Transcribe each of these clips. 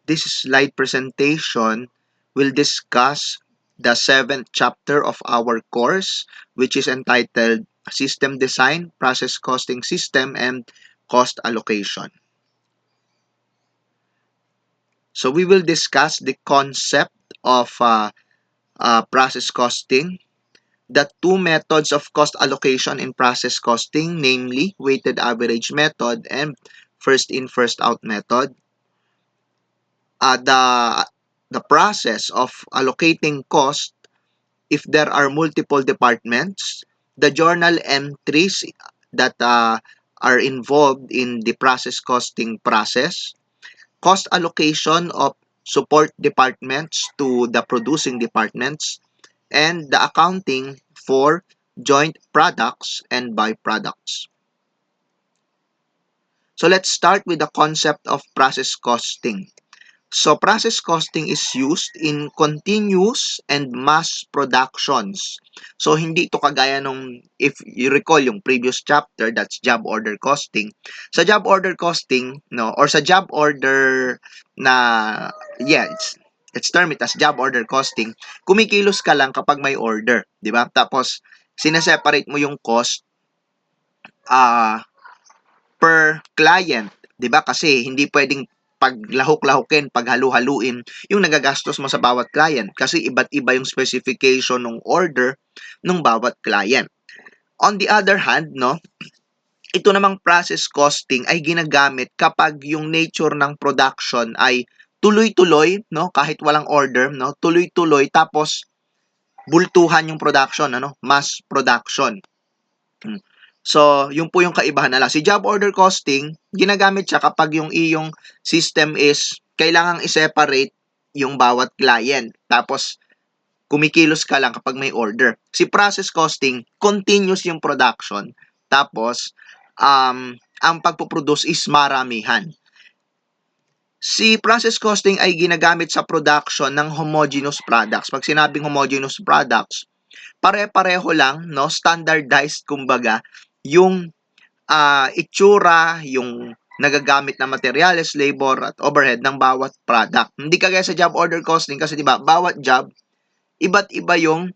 this slide presentation will discuss the 7th chapter of our course, which is entitled System Design, Process Costing System, and Cost Allocation. So we will discuss the concept of process costing, the two methods of cost allocation in process costing, namely weighted average method and first in, first out method. The process of allocating cost if there are multiple departments, the journal entries that are involved in the process costing process, cost allocation of support departments to the producing departments, and the accounting for joint products and byproducts. So let's start with the concept of process costing. So process costing is used in continuous and mass productions. So hindi ito kagaya nung, if you recall yung previous chapter, that's job order costing. Sa job order costing, no, or sa job order na, yeah, let's term it as job order costing, kumikilos ka lang kapag may order, di ba? Tapos, sineseparate mo yung cost uh, per client, 'di ba? Kasi hindi pwedeng paglahok-lahokin, paghalu-haluin yung nagagastos mo sa bawat client kasi iba't iba yung specification ng order ng bawat client. On the other hand, no, ito namang process costing ay ginagamit kapag yung nature ng production ay tuloy-tuloy, no, kahit walang order, no, tuloy-tuloy tapos bultuhan yung production, ano, mass production. So, yun po yung kaibahan nila. Si job order costing, ginagamit siya kapag yung iyong system is kailangang i-separate yung bawat client. Tapos, kumikilos ka lang kapag may order. Si process costing, continuous yung production. Tapos, ang pagpuproduce is maramihan. Si process costing ay ginagamit sa production ng homogeneous products. Pag sinabing homogeneous products, pare-pareho lang, no, standardized kumbaga, yung itsura, yung nagagamit na materials, labor, at overhead ng bawat product. Hindi kagaya sa job order costing kasi 'di ba, bawat job iba't iba yung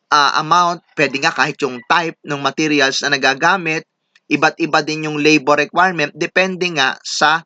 amount, pwede nga kahit yung type ng materials na nagagamit, iba't iba din yung labor requirement depende nga sa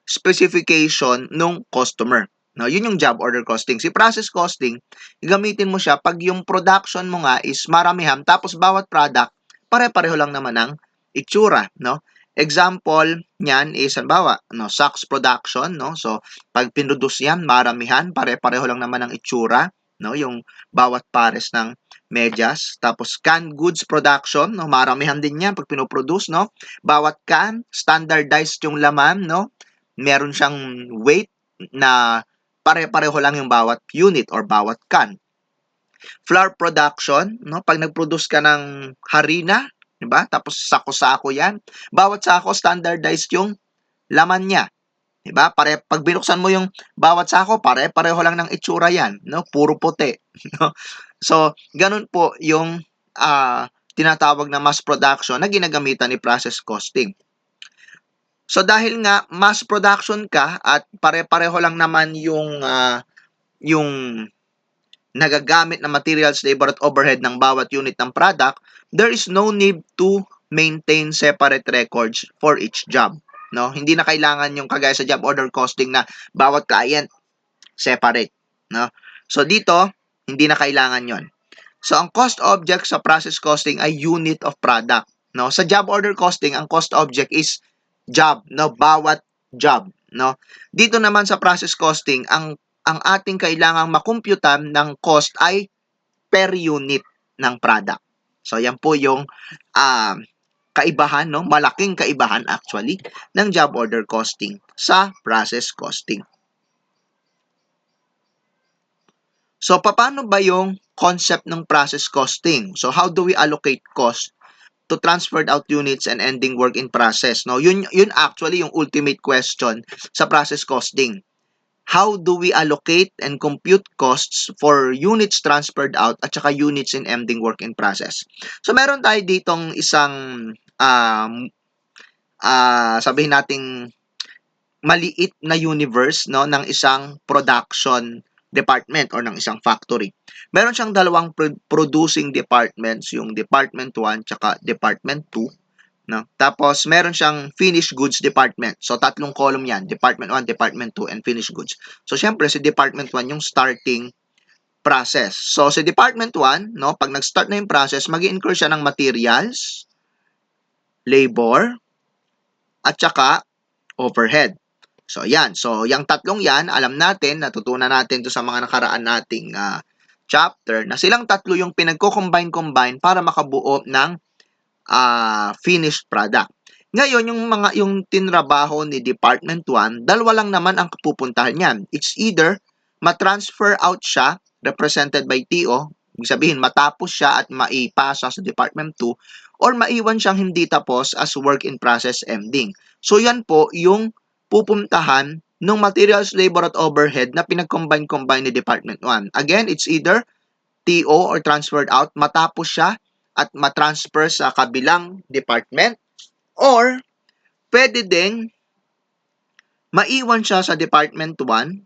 specification ng customer. No, yun yung job order costing. Si process costing, gamitin mo siya pag yung production mo nga is maramihan tapos bawat product pare-pareho lang naman ng itsura, no? Example niyan is halimbawa, no, socks production, no? So, pag pinroduce yan, maramihan, pare-pareho lang naman ng itsura, no? Yung bawat pares ng medyas. Tapos canned goods production, no? Maramihan din yan pag pinoproduce, no? Bawat can, standardized yung laman, no? Meron siyang weight na pare-pareho lang yung bawat unit or bawat can. Flour production, no? Pag nag-produce ka ng harina, 'di ba? Tapos sako-sako 'yan. Bawat sako standardized yung laman niya, 'di ba? Pag binuksan mo yung bawat sako, pare-pareho lang ng itsura 'yan, no? Puro puti, no? So, ganun po yung tinatawag na mass production na ginagamitan ni process costing. So, dahil nga mass production ka at pare-pareho lang naman yung nagagamit na materials, labor at overhead ng bawat unit ng product, there is no need to maintain separate records for each job. No? Hindi na kailangan yung kagaya sa job order costing na bawat client separate. No? So dito, hindi na kailangan yon. So ang cost object sa process costing ay unit of product. No? Sa job order costing, ang cost object is job, no? Bawat job. No? Dito naman sa process costing, ang ating kailangang makumputan ng cost ay per unit ng product. So, yan po yung kaibahan, no? Malaking kaibahan actually ng job order costing sa process costing. So, paano ba yung concept ng process costing? So, how do we allocate cost to transferred out units and ending work in process? No, yun actually yung ultimate question sa process costing. How do we allocate and compute costs for units transferred out at saka units in ending work in process? So, meron tayo ditong isang sabihin nating maliit na universe, no, ng isang production department or ng isang factory. Meron siyang dalawang producing departments, yung Department 1 tsaka Department 2. No? Tapos, meron siyang finished goods department. So, tatlong column yan. Department 1, Department 2, and finished goods. So, syempre, si Department 1 yung starting process. So, si Department 1, no, pag nag-start na yung process, mag-incur siya ng materials, labor, at saka overhead. So, yan. So, yung tatlong yan, alam natin, natutunan natin to sa mga nakaraan nating chapter, na silang tatlo yung pinagko-combine para makabuo ng finished product. Ngayon, yung tinrabaho ni Department 1, dalawa lang naman ang pupuntahan niyan. It's either ma-transfer out siya, represented by TO, ibig sabihin matapos siya at maipasa sa Department 2, or maiwan siyang hindi tapos as work in process ending. So, yan po yung pupuntahan ng materials, labor, at overhead na pinag-combine ni Department 1. Again, it's either TO or transferred out, matapos siya at matransfer sa kabilang department, or pwede ding maiwan siya sa Department 1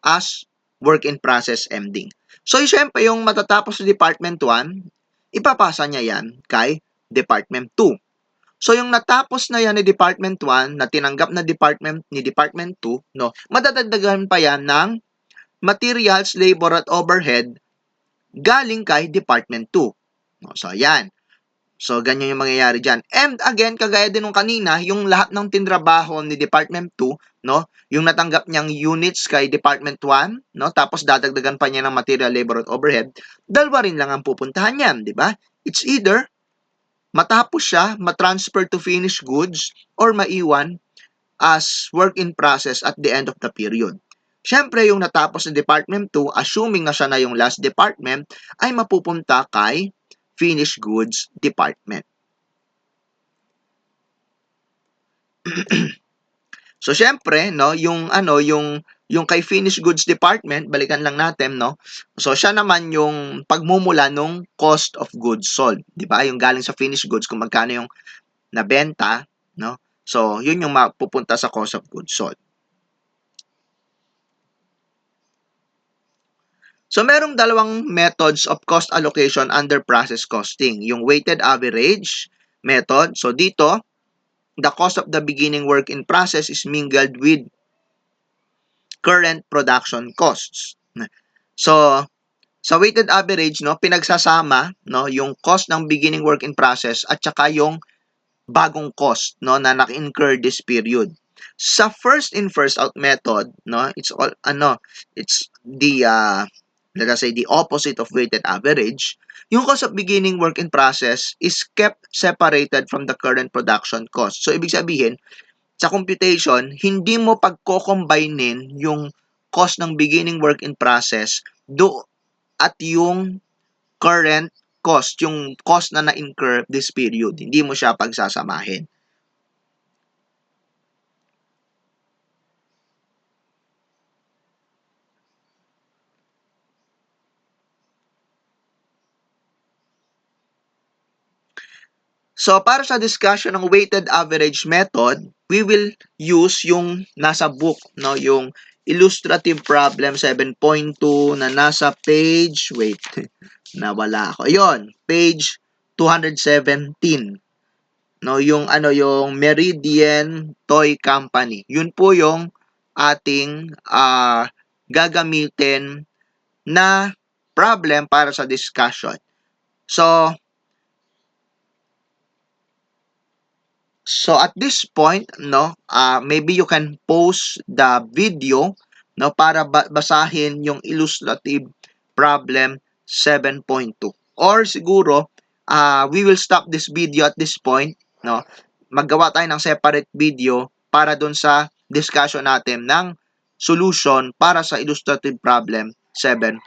as work in process ending. So, syempre, yung matatapos sa Department 1, ipapasa niya yan kay Department 2. So, yung natapos na yan ni Department 1, na tinanggap na Department 2, no, madadagdagan pa yan ng materials, labor, at overhead galing kay Department 2. No, so, yan. So, ganyan yung mangyayari dyan. And again, kagaya din nung kanina, yung lahat ng tinrabaho ni Department 2, no, yung natanggap niyang units kay Department 1, no, tapos dadagdagan pa niya ng material, labor, at overhead, dalawa rin lang ang pupuntahan niyan, di ba? It's either matapos siya, matransfer to finished goods, or maiwan as work in process at the end of the period. Siyempre, yung natapos na Department 2, assuming na siya na yung last department, ay mapupunta kay finished goods department. So syempre, no, yung kay finished goods department, balikan lang natin, no. So siya naman yung pagmumula nung cost of goods sold, 'di ba? Yung galing sa finished goods kung magkano yung nabenta, no. So yun yung mapupunta sa cost of goods sold. So, merong dalawang methods of cost allocation under process costing. Yung weighted average method. So, dito, the cost of the beginning work in process is mingled with current production costs. So, sa weighted average, no, pinagsasama, no, yung cost ng beginning work in process at saka yung bagong cost, no, na naka-incur this period. Sa first in first out method, no, it's the let us say the opposite of weighted average. Yung cost of beginning work in process is kept separated from the current production cost. So ibig sabihin, sa computation, hindi mo pagko-combinein yung cost ng beginning work in process at yung current cost, yung cost na na-incur this period. Hindi mo siya pagsasamahin. So, para sa discussion ng weighted average method, we will use yung nasa book, no? Yung illustrative problem 7.2 na nasa page, wait, nawala ako. Ayun, page 217. No, yung Meridian Toy Company. Yun po yung ating gagamitin na problem para sa discussion. So at this point, no, maybe you can pause the video, no, para basahin yung illustrative problem 7.2. Or siguro, we will stop this video at this point, no. Maggawa tayo ng separate video para dun sa discussion natin ng solution para sa illustrative problem 7.2.